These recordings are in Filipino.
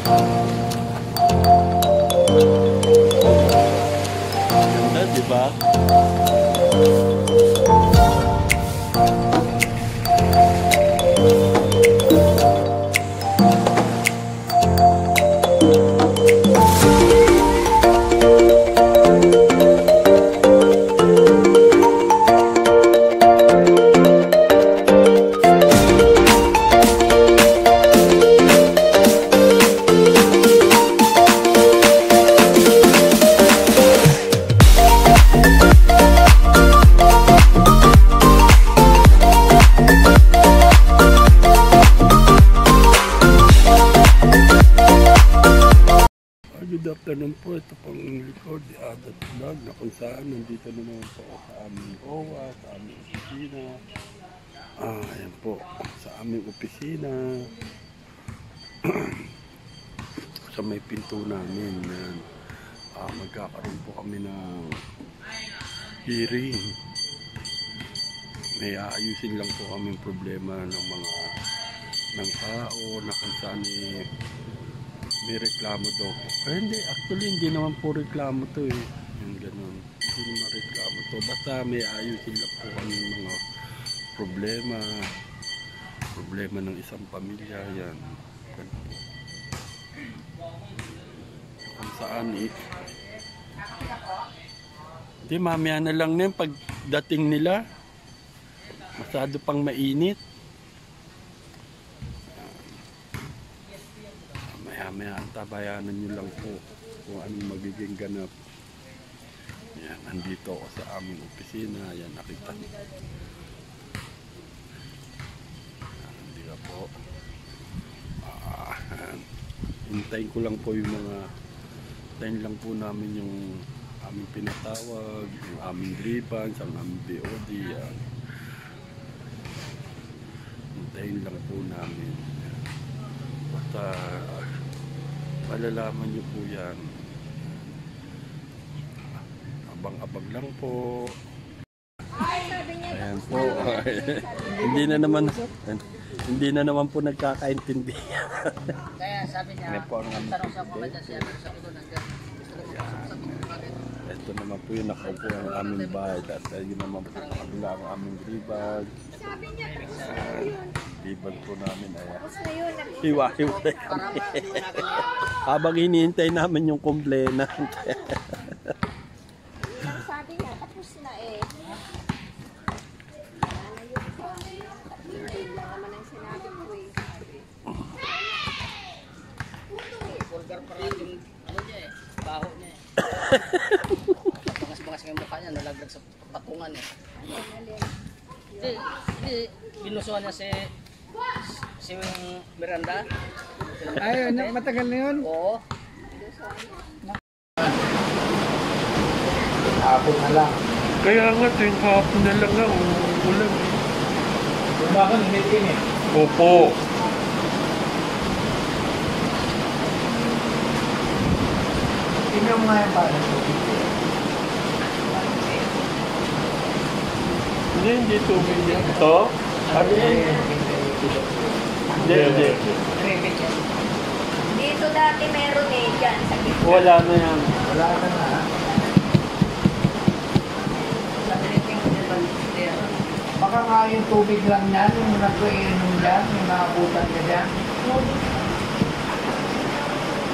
Ganda, di ba? Good afternoon po, ito pong record the other vlog na kung saan nandito na naman po sa aming OWA, sa aming opisina. Ayan po, sa aming opisina. Sa may pinto namin yan. Magkakaroon po kami ng hearing. May aayusin lang po kaming problema ng mga tao na kung saan may reklamo daw po. Hindi, actually hindi naman po reklamo to eh. Yung ganun. Hindi naman reklamo to. Basta may ayusin lang po kami mga problema ng isang pamilya. Yan. Ganun po. Kung saan eh. Hindi, mamaya na lang na yung pagdating nila. Masyado pang mainit. Maya antabayanan nyo lang po kung anong magiging ganap. Yan, nandito ako sa aming opisina. Yan, nakita nyo. Nandito po. Hintayin ko lang po yung hintayin lang po namin yung aming pinatawag, yung aming grievance, ang aming BOD. Yan. Hintayin lang po namin. Basta malalaman nyo po yan. Abang-abang lang po. Ayan po. Hindi na naman po nagkakaintindihan. Kaya sabi niya, tanong sa mga dyan siya, sabi ko nandiyan. Ito naman po yung nakaupo ang aming bahay. At yun naman po kabila ang aming grievance. Grievance po namin. Hiwa-hiwa kami. Habang hinihintay namin yung complainant. Sabi niya, tapos na eh. Hindi lang naman ang sinabi ko eh. Vulgar pa rin yung ano niya eh, baho niya eh. Bangas-bangas yung mukha niya, nalaglag sa patungan eh. Hindi, binusuhan niya si Miranda. Ay, matagal na yun? Oo. Hapon na lang. Kaya nga, tuwing hapon na lang nga, ulan. Umakan, hinitin eh. Opo. Tingnan mo nga yung parang Hindi tubig yan. Ito? Hindi. Dito dati meron eh, dyan sa gitna. Wala na yan. wala ka na. Baka nga yung tubig lang yan, yung nagkuinom dyan, yung nakabutan ka dyan.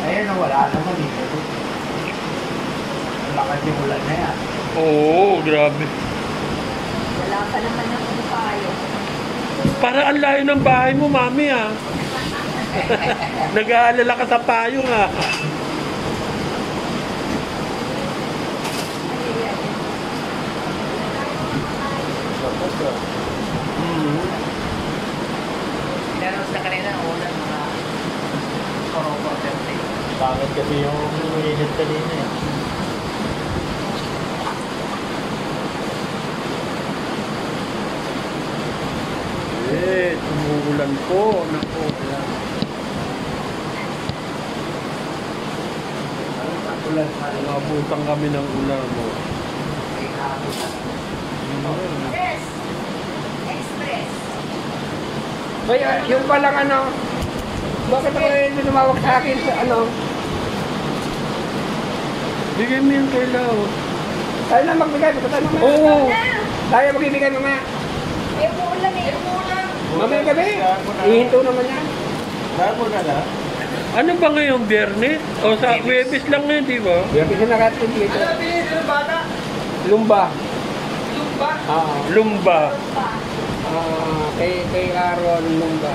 Ayun, wala naman dito. Lakas yung ulan na yan. Oo, grabe. Wala pa naman ang payo. Para ang layo ng bahay mo, mami ah. Nag-aalala ka sa payo nga. Inanos na kanina, una mga korokor. Bakit kasi yung init kanina eh. Umuulan po. Naku. Nabutan kami ng ulan mo. Yes! Express! Kaya yung palang ano, Bakit ako hindi tumawag sa akin sa ano? Bigay mo yung kay Lau. Tayo na magbigay, basta tayo mamaya. Oo. Tayo magbibigay mamaya. Eh, umuulan eh. Mamaya gabi. Ihinto naman yan. Ano ba ngayong Biyernes? O sa Huwebes lang ngayon, di ba? Yung kasi nakatin dito. Lumba. Oo. Lumba. Kay Aaron Lumba.